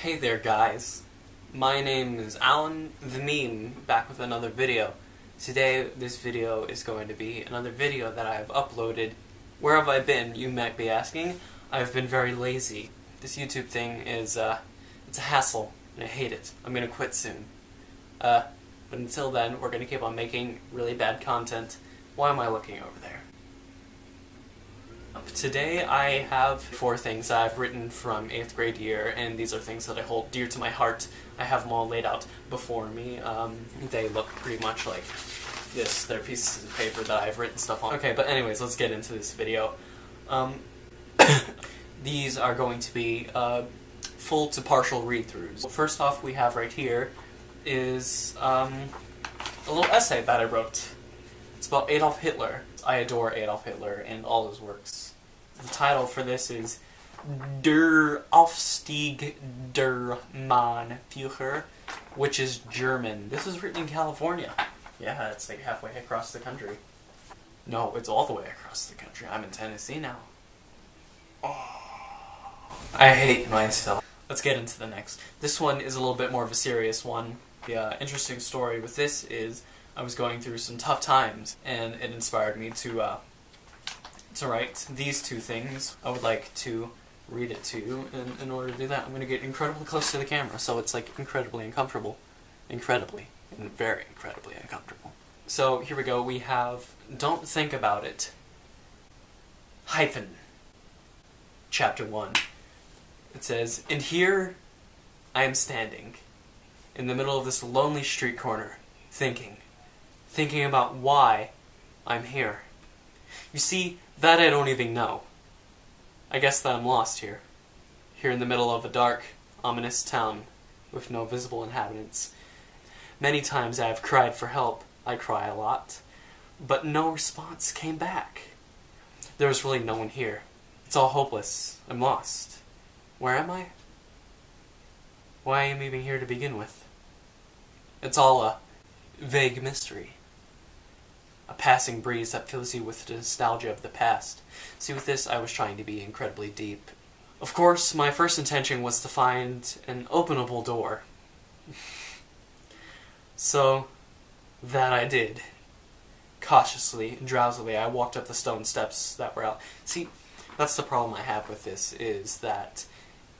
Hey there guys, my name is Alan the Meme, back with another video. Today this video is going to be another video that I have uploaded. Where have I been, you might be asking? I've been very lazy. This YouTube thing is, it's a hassle, and I hate it. I'm gonna quit soon. But until then, we're gonna keep on making really bad content. Why am I looking over there? Today I have 4 things I've written from 8th grade year, and these are things that I hold dear to my heart. I have them all laid out before me. They look pretty much like this. They're pieces of paper that I've written stuff on. Okay, but anyways, let's get into this video. These are going to be full to partial read-throughs. First off, we have right here is a little essay that I wrote. It's about Adolf Hitler. I adore Adolf Hitler and all his works. The title for this is Der Aufstieg der Mannführer, which is German. This is written in California. Yeah, it's like halfway across the country. No, it's all the way across the country. I'm in Tennessee now. Oh, I hate myself. Let's get into the next. This one is a little bit more of a serious one. The interesting story with this is I was going through some tough times, and it inspired me to write these 2 things. I would like to read it to you, and in order to do that, I'm going to get incredibly close to the camera, so it's like incredibly uncomfortable. Incredibly, and very incredibly uncomfortable. So here we go, we have Don't Think About It, hyphen, chapter 1. It says, and here I am standing, in the middle of this lonely street corner, thinking about why I'm here. You see, that I don't even know. I guess that I'm lost here in the middle of a dark, ominous town with no visible inhabitants. Many times I have cried for help. I cry a lot, but no response came back. There's really no one here. It's all hopeless. I'm lost. Where am I? Why am I even here to begin with? It's all a vague mystery. A passing breeze that fills you with the nostalgia of the past. See, with this, I was trying to be incredibly deep. Of course, my first intention was to find an openable door. So, that I did. Cautiously and drowsily, I walked up the stone steps that were out. See, that's the problem I have with this, is that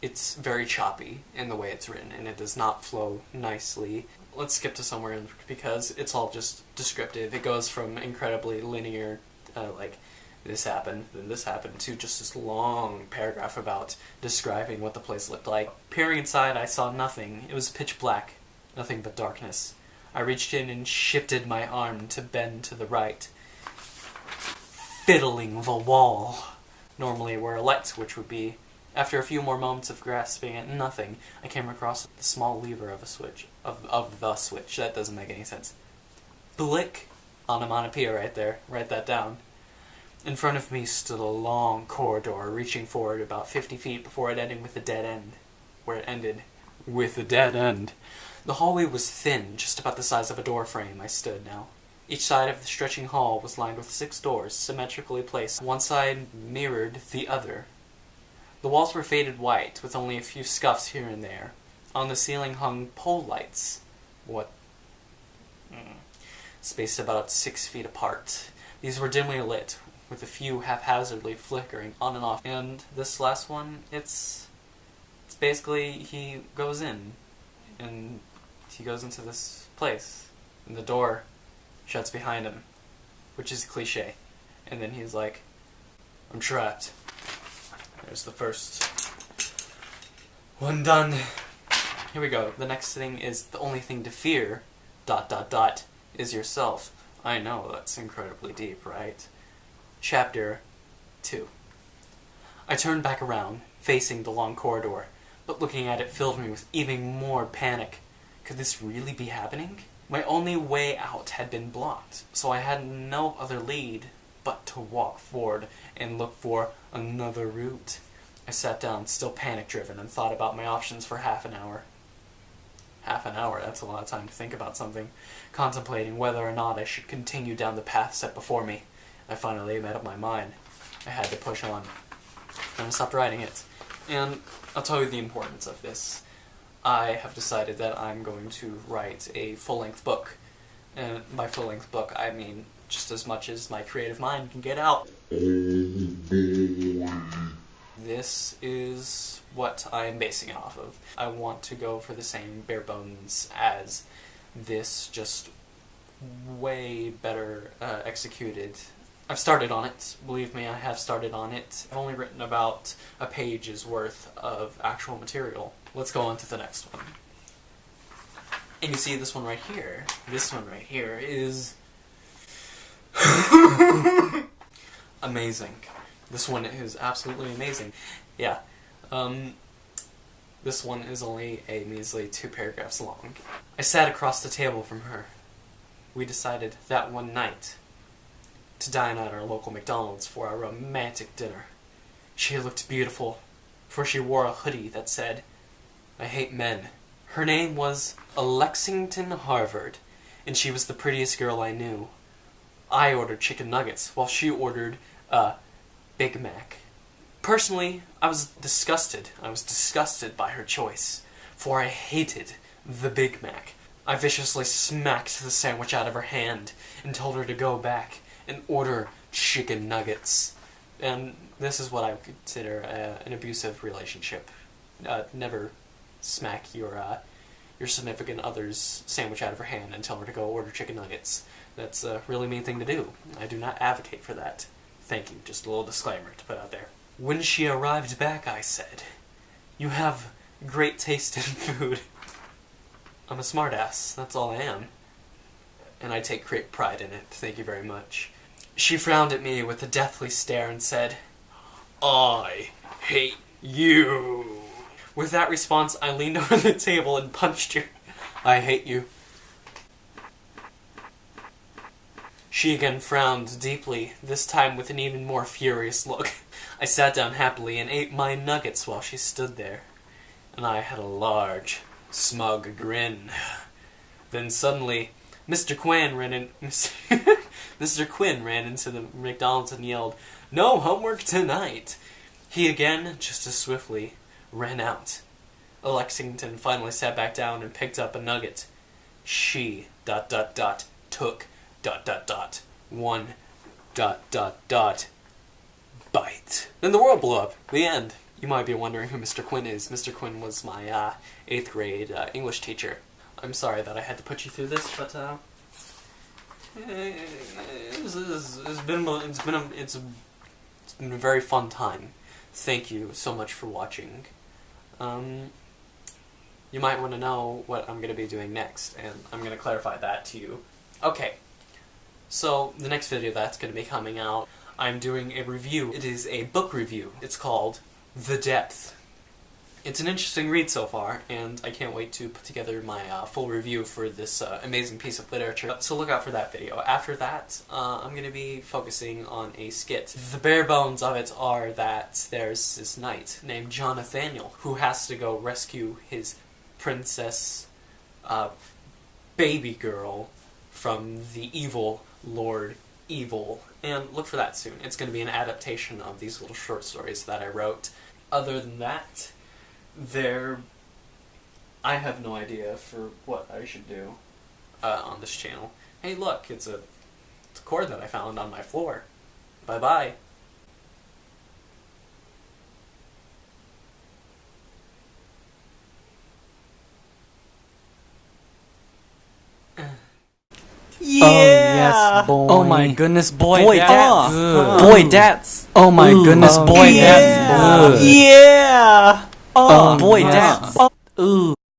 it's very choppy in the way it's written, and it does not flow nicely. Let's skip to somewhere because it's all just descriptive. It goes from incredibly linear, like this happened, then this happened, to just this long paragraph about describing what the place looked like. Peering inside, I saw nothing. It was pitch black, nothing but darkness. I reached in and shifted my arm to bend to the right, fiddling the wall, normally where a light switch would be. After a few more moments of grasping at nothing, I came across the small lever of a switch, of the switch. That doesn't make any sense. Blick! Onomatopoeia right there. Write that down. In front of me stood a long corridor, reaching forward about 50 feet before it ended with a dead end. Where it ended with a dead end. The hallway was thin, just about the size of a door frame. I stood now. Each side of the stretching hall was lined with 6 doors, symmetrically placed. One side mirrored the other. The walls were faded white, with only a few scuffs here and there. On the ceiling hung pole lights. Spaced about 6 feet apart. These were dimly lit, with a few haphazardly flickering on and off. And this last one, it's basically, he goes in, and he goes into this place, and the door shuts behind him, which is a cliche. And then he's like, I'm trapped. There's the first one done. Here we go. The next thing is the only thing to fear, ... is yourself. I know, that's incredibly deep, right? Chapter 2. I turned back around, facing the long corridor, but looking at it filled me with even more panic. Could this really be happening? My only way out had been blocked, so I had no other lead but to walk forward and look for another route. I sat down, still panic-driven, and thought about my options for half an hour. Half an hour, that's a lot of time to think about something. Contemplating whether or not I should continue down the path set before me. I finally made up my mind. I had to push on. And I stopped writing it. And I'll tell you the importance of this. I have decided that I'm going to write a full-length book. And by full-length book, I mean just as much as my creative mind can get out. This is what I'm basing it off of. I want to go for the same bare bones as this, just way better executed. I've started on it. Believe me, I have started on it. I've only written about a page's worth of actual material. Let's go on to the next one. And you see this one right here. This one right here is amazing. This one is absolutely amazing. Yeah. This one is only a measly 2 paragraphs long. I sat across the table from her. We decided that one night to dine at our local McDonald's for our romantic dinner. She looked beautiful, for she wore a hoodie that said, "I hate men." Her name was Alexington Harvard, and she was the prettiest girl I knew. I ordered chicken nuggets, while she ordered a Big Mac. Personally, I was disgusted. I was disgusted by her choice, for I hated the Big Mac. I viciously smacked the sandwich out of her hand and told her to go back and order chicken nuggets. And this is what I would consider an abusive relationship. Never smack your significant other's sandwich out of her hand and tell her to go order chicken nuggets. That's a really mean thing to do. I do not advocate for that. Thank you. Just a little disclaimer to put out there. When she arrived back, I said, "You have great taste in food." I'm a smartass. That's all I am. And I take great pride in it. Thank you very much. She frowned at me with a deathly stare and said, "I hate you." With that response, I leaned over the table and punched her. "I hate you." She again frowned deeply, this time with an even more furious look. I sat down happily and ate my nuggets while she stood there, and I had a large, smug grin. Then suddenly, Mr. Quinn ran into the McDonald's and yelled, "No homework tonight!" He again, just as swiftly, ran out. Lexington finally sat back down and picked up a nugget. She, took, one, bite. Then the world blew up. The end. You might be wondering who Mr. Quinn is. Mr. Quinn was my 8th grade English teacher. I'm sorry that I had to put you through this, but it's been a very fun time. Thank you so much for watching. You might want to know what I'm going to be doing next, and I'm going to clarify that to you. Okay, so the next video that's going to be coming out, I'm doing a review. It is a book review. It's called The Depth. It's an interesting read so far, and I can't wait to put together my full review for this amazing piece of literature, so look out for that video. After that, I'm going to be focusing on a skit. The bare bones of it are that there's this knight named John Nathaniel who has to go rescue his princess baby girl from the evil Lord Evil, and look for that soon. It's going to be an adaptation of these little short stories that I wrote. Other than that, I have no idea for what I should do on this channel. Hey look, it's a cord that I found on my floor. Bye-bye. Yeah! Oh, yes, boy. Oh my goodness, boy, Boy, that's... that's... Boy, that's... Oh my goodness, boy, yeah. that's... Yeah! Oh, boy, yes. that's... Ooh.